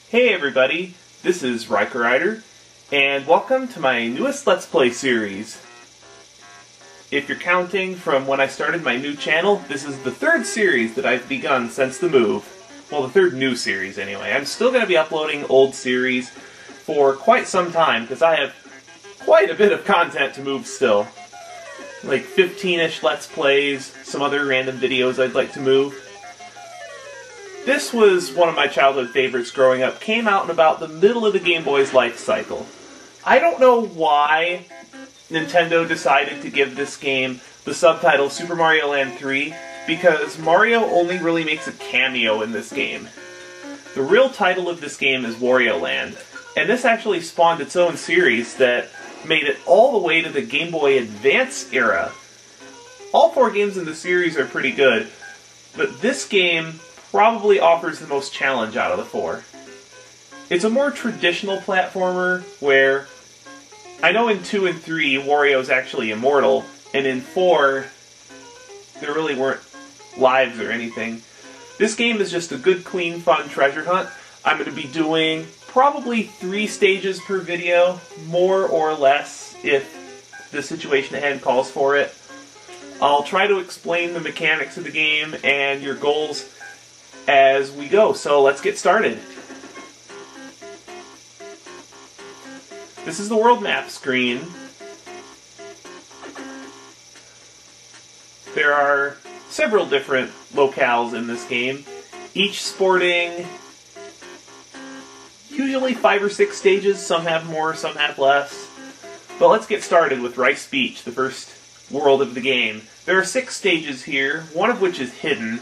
Hey everybody, this is Riker Rider, and welcome to my newest Let's Play series. If you're counting from when I started my new channel, this is the third series that I've begun since the move. Well, the third new series anyway. I'm still going to be uploading old series for quite some time, because I have quite a bit of content to move still. Like 15-ish Let's Plays, some other random videos I'd like to move. This was one of my childhood favorites growing up. Came out in about the middle of the Game Boy's life cycle. I don't know why Nintendo decided to give this game the subtitle Super Mario Land 3, because Mario only really makes a cameo in this game. The real title of this game is Wario Land, and this actually spawned its own series that made it all the way to the Game Boy Advance era. All 4 games in the series are pretty good, but this game probably offers the most challenge out of the 4. It's a more traditional platformer where, I know in 2 and 3 Wario's actually immortal, and in 4 there really weren't lives or anything. This game is just a good, clean, fun treasure hunt. I'm going to be doing probably 3 stages per video, more or less if the situation at hand calls for it. I'll try to explain the mechanics of the game and your goals as we go, so let's get started. This is the world map screen. There are several different locales in this game, each sporting usually 5 or 6 stages. Some have more, some have less. But let's get started with Rice Beach, the first world of the game. There are 6 stages here, one of which is hidden,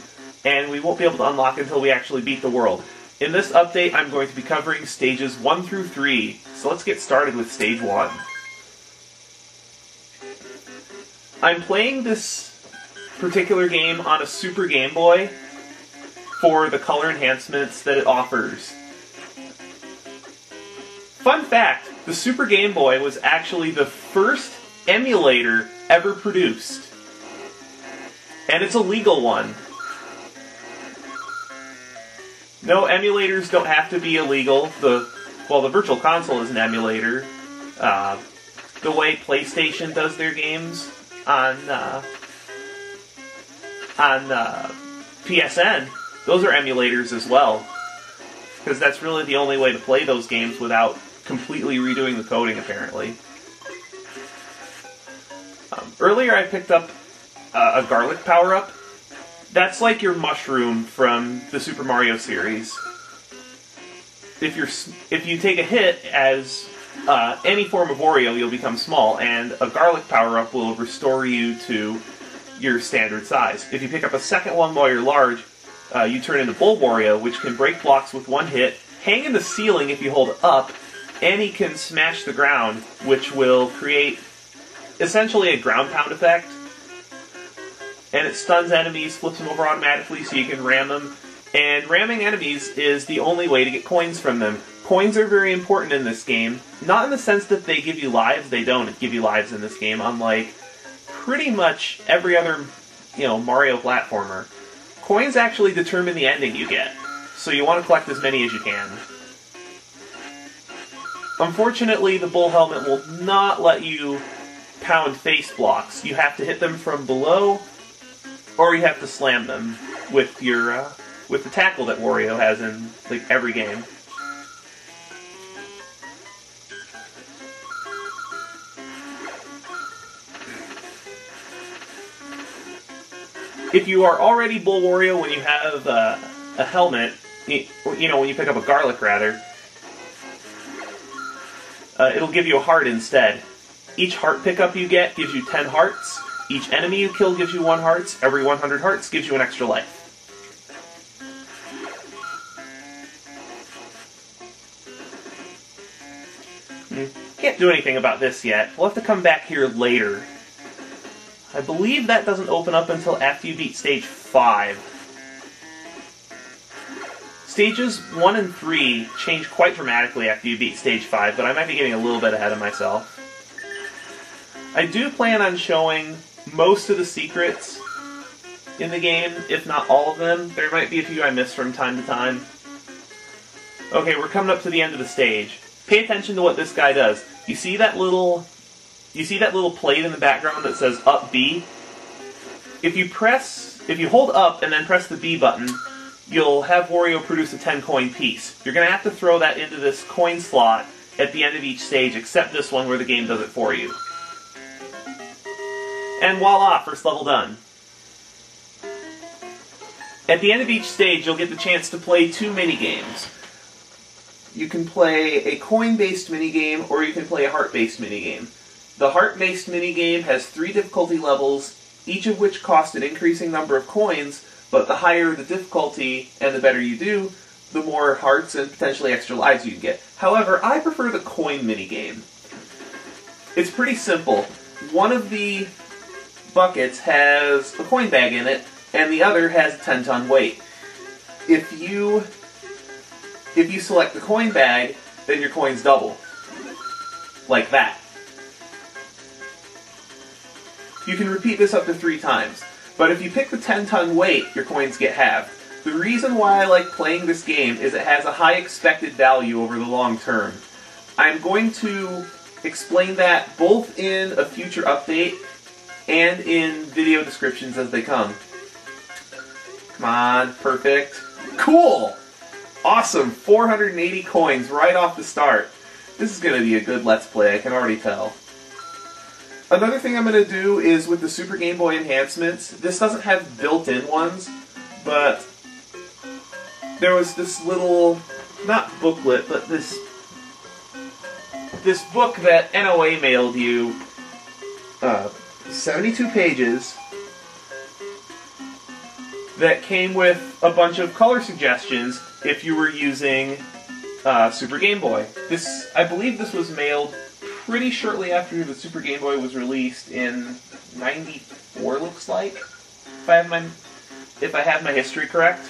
and we won't be able to unlock until we actually beat the world. In this update, I'm going to be covering stages 1 through 3, so let's get started with stage 1. I'm playing this particular game on a Super Game Boy for the color enhancements that it offers. Fun fact, the Super Game Boy was actually the first emulator ever produced. And it's a legal one. No, emulators don't have to be illegal. The Virtual Console is an emulator. The way PlayStation does their games on PSN, those are emulators as well. Because that's really the only way to play those games without completely redoing the coding, apparently. Earlier I picked up a garlic power-up. That's like your mushroom from the Super Mario series. If you take a hit as any form of Wario, you'll become small, and a garlic power-up will restore you to your standard size. If you pick up a second one while you're large, you turn into Bull Wario, which can break blocks with one hit, hang in the ceiling if you hold up, and he can smash the ground, which will create essentially a ground pound effect. And it stuns enemies, flips them over automatically so you can ram them. And ramming enemies is the only way to get coins from them. Coins are very important in this game. Not in the sense that they give you lives, they don't give you lives in this game, unlike pretty much every other, Mario platformer. Coins actually determine the ending you get, so you want to collect as many as you can. Unfortunately, the Bull Helmet will not let you pound face blocks. You have to hit them from below, or you have to slam them with your with the tackle that Wario has in like every game. If you are already Bull Wario when you have a helmet, when you pick up a garlic rather, it'll give you a heart instead. Each heart pickup you get gives you 10 hearts. Each enemy you kill gives you 1 heart. Every 100 hearts gives you an extra life. Can't do anything about this yet. We'll have to come back here later. I believe that doesn't open up until after you beat stage 5. Stages 1 and 3 change quite dramatically after you beat stage 5, but I might be getting a little bit ahead of myself. I do plan on showing most of the secrets in the game, if not all of them. There might be a few I miss from time to time. Okay, we're coming up to the end of the stage. Pay attention to what this guy does. You see that little plate in the background that says up B? If you hold up and then press the B button, you'll have Wario produce a 10 coin piece. You're going to have to throw that into this coin slot at the end of each stage, except this one where the game does it for you. And voila, first level done. At the end of each stage, you'll get the chance to play 2 minigames. You can play a coin-based minigame, or you can play a heart-based minigame. The heart-based minigame has 3 difficulty levels, each of which cost an increasing number of coins, but the higher the difficulty and the better you do, the more hearts and potentially extra lives you get. However, I prefer the coin minigame. It's pretty simple. One of the buckets has a coin bag in it, and the other has a 10-ton weight. If you select the coin bag, then your coins double. Like that. You can repeat this up to 3 times, but if you pick the 10-ton weight, your coins get halved. The reason why I like playing this game is it has a high expected value over the long term. I'm going to explain that both in a future update and in video descriptions as they come. Come on, perfect. Cool! Awesome, 480 coins right off the start. This is going to be a good Let's Play, I can already tell. Another thing I'm going to do is with the Super Game Boy enhancements, this doesn't have built-in ones, but there was this little, not booklet, but this book that NOA mailed you, 72 pages, that came with a bunch of color suggestions if you were using Super Game Boy. I believe this was mailed pretty shortly after the Super Game Boy was released in '94, looks like, if I have my history correct.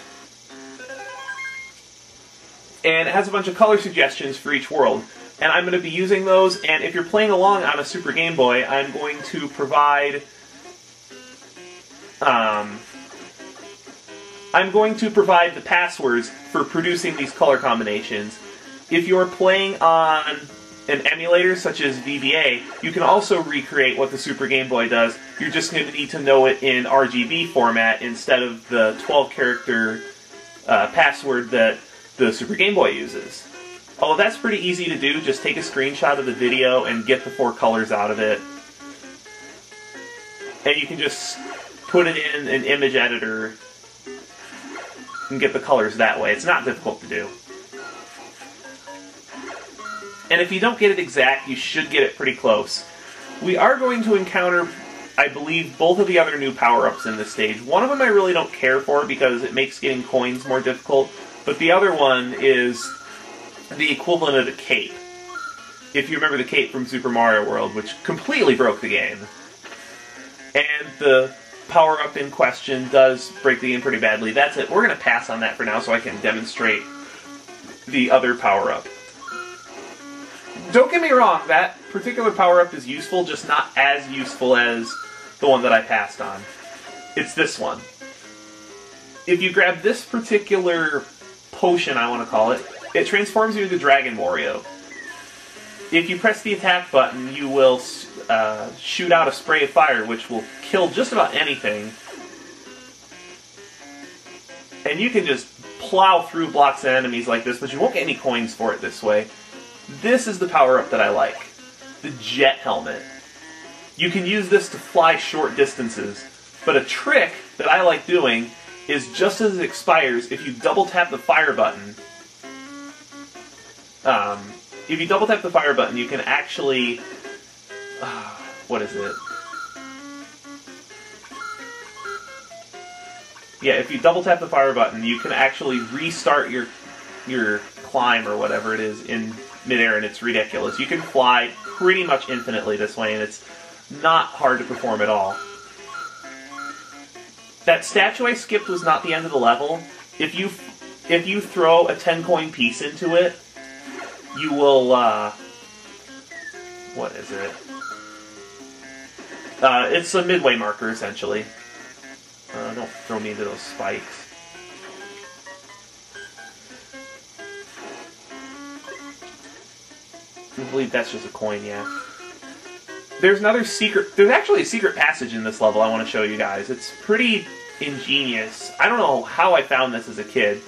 And it has a bunch of color suggestions for each world. And I'm going to be using those, and if you're playing along on a Super Game Boy, I'm going to provide the passwords for producing these color combinations. If you're playing on an emulator such as VBA, you can also recreate what the Super Game Boy does. You're just going to need to know it in RGB format instead of the 12-character password that the Super Game Boy uses. Although that's pretty easy to do, just take a screenshot of the video and get the 4 colors out of it. And you can just put it in an image editor and get the colors that way. It's not difficult to do. And if you don't get it exact, you should get it pretty close. We are going to encounter, I believe, both of the other new power-ups in this stage. One of them I really don't care for because it makes getting coins more difficult, but the other one is the equivalent of the cape. If you remember the cape from Super Mario World, which completely broke the game. And the power-up in question does break the game pretty badly. That's it. We're going to pass on that for now so I can demonstrate the other power-up. Don't get me wrong, that particular power-up is useful, just not as useful as the one that I passed on. It's this one. If you grab this particular potion, I want to call it, it transforms you into Dragon Wario. If you press the attack button, you will shoot out a spray of fire, which will kill just about anything. And you can just plow through blocks and enemies like this, but you won't get any coins for it this way. This is the power-up that I like. The Jet Helmet. You can use this to fly short distances, but a trick that I like doing is just as it expires, if you double-tap the fire button, you can actually... what is it? Yeah, if you double-tap the fire button, you can actually restart your climb or whatever it is in midair, and it's ridiculous. You can fly pretty much infinitely this way, and it's not hard to perform at all. That statue I skipped was not the end of the level. If you throw a 10-coin piece into it, you will, what is it? It's a midway marker, essentially. Don't throw me into those spikes. I believe that's just a coin, yeah. There's another secret... There's actually a secret passage in this level I want to show you guys. It's pretty ingenious. I don't know how I found this as a kid,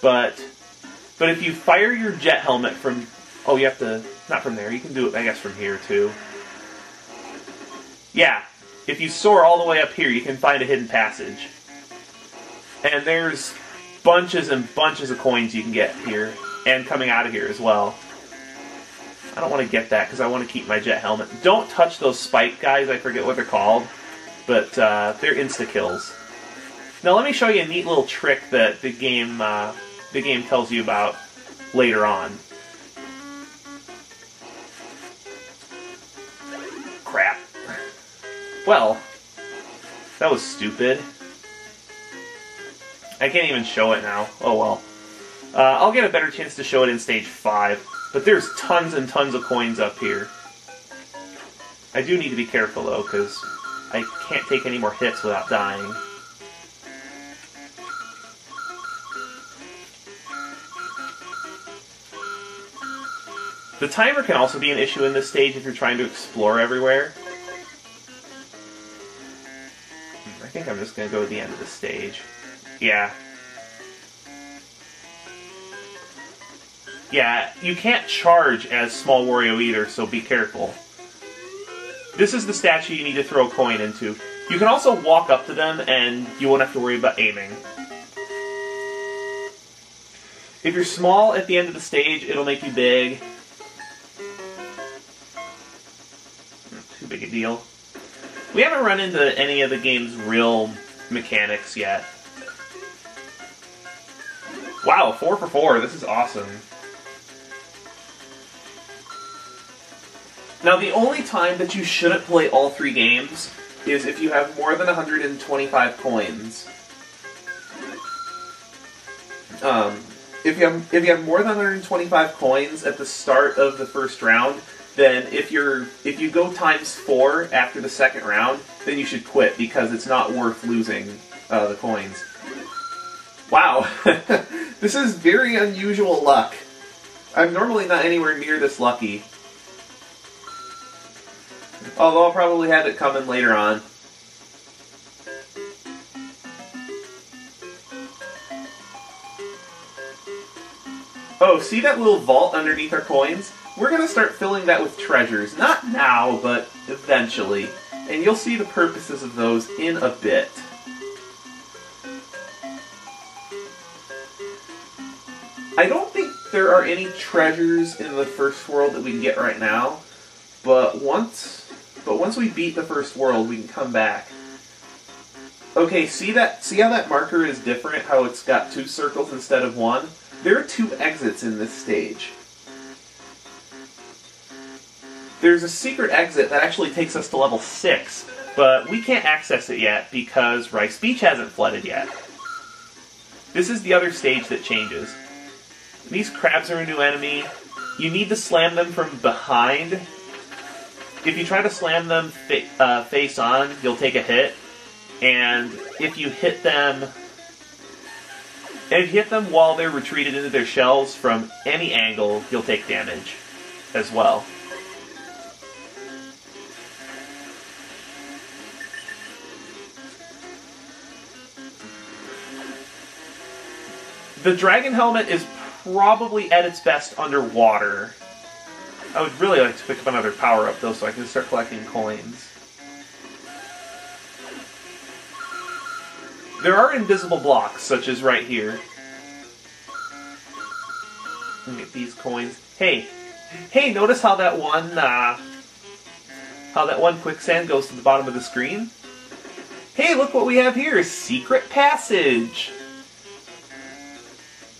but if you fire your jet helmet from... Oh, you have to... Not from there. You can do it, I guess, from here, too. Yeah. If you soar all the way up here, you can find a hidden passage. And there's bunches and bunches of coins you can get here, and coming out of here as well. I don't want to get that because I want to keep my jet helmet. Don't touch those spike guys, I forget what they're called, but they're insta-kills. Now let me show you a neat little trick that the game tells you about later on. Crap. Well, that was stupid. I can't even show it now. Oh well. I'll get a better chance to show it in stage 5. But there's tons and tons of coins up here. I do need to be careful though, because I can't take any more hits without dying. The timer can also be an issue in this stage if you're trying to explore everywhere. I think I'm just going to go to the end of the stage. Yeah. Yeah, you can't charge as Small Wario either, so be careful. This is the statue you need to throw a coin into. You can also walk up to them and you won't have to worry about aiming. If you're small at the end of the stage, it'll make you big. Too big a deal. We haven't run into any of the game's real mechanics yet. Wow, 4 for 4. This is awesome. Now, the only time that you shouldn't play all 3 games is if you have more than 125 coins. If you have more than 125 coins at the start of the first round, then if you go times 4 after the second round, then you should quit because it's not worth losing the coins. Wow, this is very unusual luck. I'm normally not anywhere near this lucky. Although I'll probably have it coming later on. Oh, see that little vault underneath our coins? We're going to start filling that with treasures. Not now, but eventually. And you'll see the purposes of those in a bit. I don't think there are any treasures in the first world that we can get right now. But once we beat the first world, we can come back. Okay, see how that marker is different? How it's got 2 circles instead of 1? There are 2 exits in this stage. There's a secret exit that actually takes us to level 6, but we can't access it yet because Rice Beach hasn't flooded yet. This is the other stage that changes. These crabs are a new enemy. You need to slam them from behind. If you try to slam them face on, you'll take a hit. And if you hit them while they're retreated into their shells from any angle, you'll take damage as well. The dragon helmet is probably at its best underwater. I would really like to pick up another power-up, though, so I can start collecting coins. There are invisible blocks, such as right here. Let me get these coins. Hey, notice how that one quicksand goes to the bottom of the screen? Hey, look what we have here! Secret passage!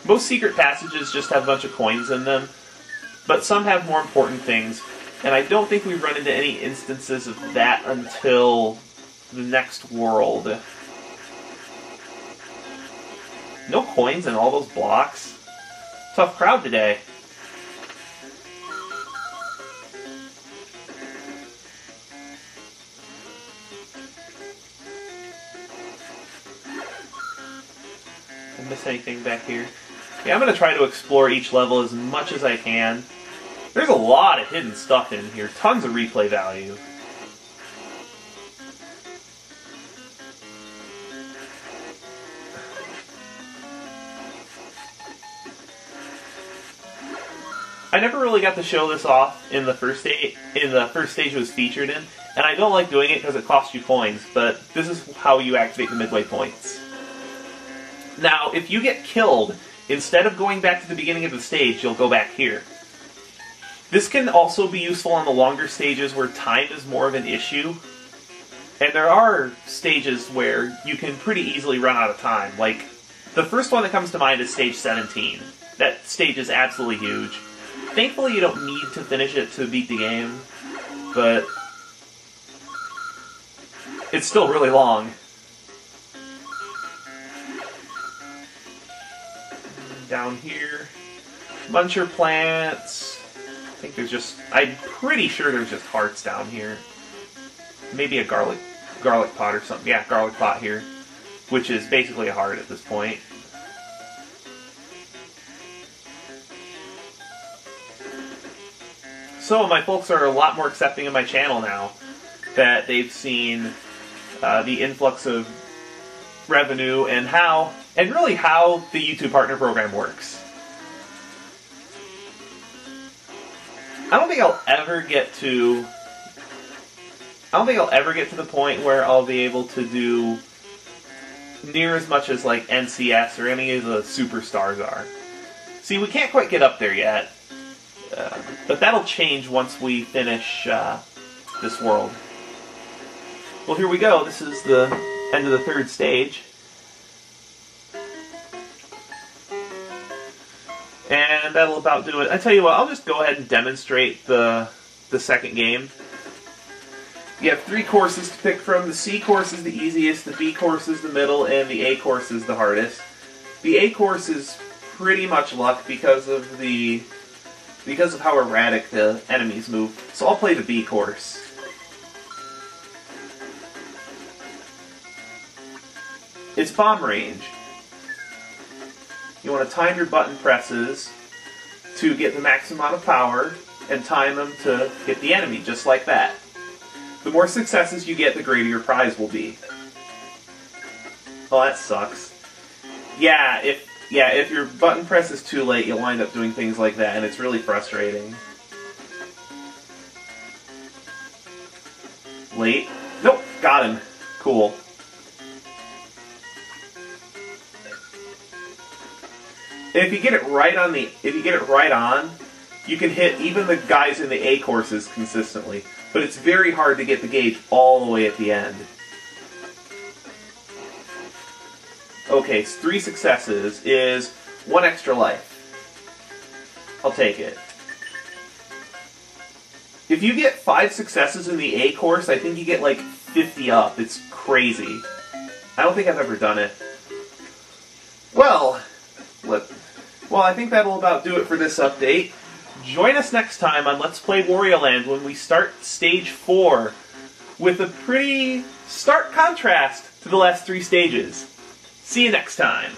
Most secret passages just have a bunch of coins in them, but some have more important things, and I don't think we've run into any instances of that until the next world. No coins in all those blocks? Tough crowd today. Did I miss anything back here? Yeah, I'm going to try to explore each level as much as I can. There's a lot of hidden stuff in here, tons of replay value. I never really got to show this off in the first stage it was featured in, and I don't like doing it because it costs you coins, but this is how you activate the midway points. Now, if you get killed, instead of going back to the beginning of the stage, you'll go back here. This can also be useful on the longer stages where time is more of an issue, and there are stages where you can pretty easily run out of time. Like, the first one that comes to mind is stage 17. That stage is absolutely huge. Thankfully, you don't need to finish it to beat the game, but it's still really long. Down here, muncher plants. I think there's just, I'm pretty sure there's just hearts down here. Maybe a garlic pot or something. Yeah, garlic pot here, which is basically a heart at this point. So my folks are a lot more accepting of my channel now that they've seen the influx of revenue and really how the YouTube Partner Program works. I don't think I'll ever get to the point where I'll be able to do near as much as like NCS or any of the superstars are. See, we can't quite get up there yet. But that'll change once we finish this world. Well, here we go. This is the end of the third stage. And that'll about do it. I tell you what, I'll just go ahead and demonstrate the second game. You have 3 courses to pick from. The C course is the easiest, the B course is the middle, and the A course is the hardest. The A course is pretty much luck because of how erratic the enemies move. So I'll play the B course. It's bomb range. You want to time your button presses to get the maximum amount of power and time them to hit the enemy, just like that. The more successes you get, the greater your prize will be. Oh, that sucks. Yeah, if your button press is too late, you'll wind up doing things like that, and it's really frustrating. Late? Nope, got him. Cool. If you get it right on, you can hit even the guys in the A courses consistently, but it's very hard to get the gauge all the way at the end. Okay, so 3 successes is 1 extra life. I'll take it. If you get 5 successes in the A course, I think you get like 50 up. It's crazy. I don't think I've ever done it. Well, I think that'll about do it for this update. Join us next time on Let's Play Wario Land when we start Stage 4 with a pretty stark contrast to the last 3 stages. See you next time.